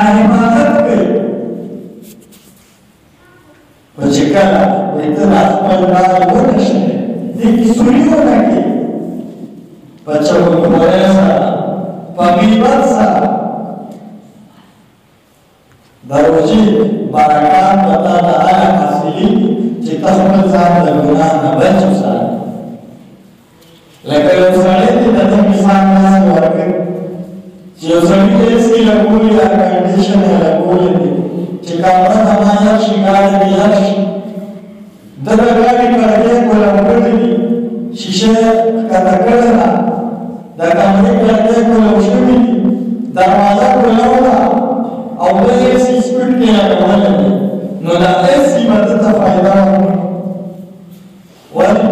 حفاظت کوي خو چې کله وایي ته دا خپل رای ونه شې دې کې سوري ونه کړي په چغلخورۍ سره په غیبت سره د روژې برکات به تا ته هغه حاصلېږي چې ته خپل ځان د ګناه نه بچ وساتې لکه یو سړی دی د دې مثال داسې ورکړي چې یو سړي ته ایسي لګولي ایئر کنډیشن یې لګولی دی چې کمره زما یخ شي ګاډي مې یخ شي ده د ګاډي کړکۍ کولم کړې دي شیشه یې ښکته کړې ده د کمرې کړکۍ کولم شوي دي دروازه کولو ده او ده ایسي سپیډ کې لګولی دی نو دا ایسي به ده ته فایده ورکړي ولې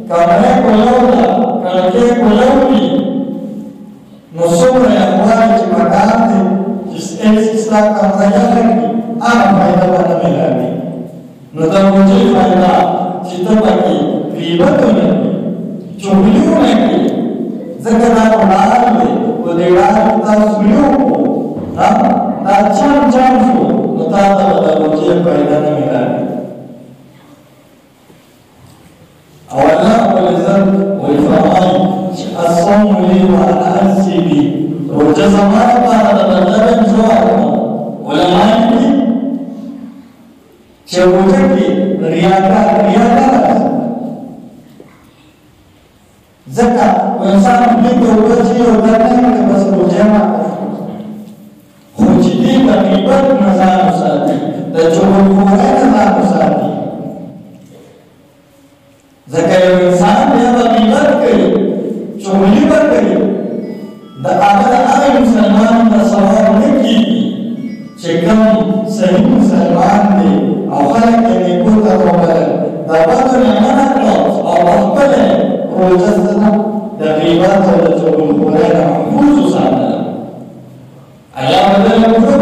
کمرې کولو ده کړکۍ کولو دي نو څومره یې غواړي چې پکار دی چې ایسي ستا کمره یخه کړي هغه فایده به نه میلاوي نو د روژې فایده چې ته پکې غیبت ونه کړي چغلي ونه کړي ځکه دا خو ډار دی په دې ډار کې تا سوري وکړو دا چم شو نو تا ته به د روژې فایده نه میلاوي او الله رب العزت وایي فرمایي چې الصوم لي وانا اجزي به روژه زما لپاره د بدله جوار کوم علما لیکي چې روژه کې ریاکار راځي ځکه انسان دې ته وځي او دا نه کوي بس روژه ماته خو چې دې د غیبت نه ځان وساتي د چغلخورۍ نه ځان وساتي ځکه یو انسان بیا به غیبت کوي چغلي به کوي د هغه د هغه مسلمان د ثواب نه کېږي چې کوم صحیح مسلمان دی او خلک یې نیکو ته وبلل د بدو نه منع کړه او خپله روژه د غیبت او د چغلخورۍ نه محفوظ وساتله الله بدله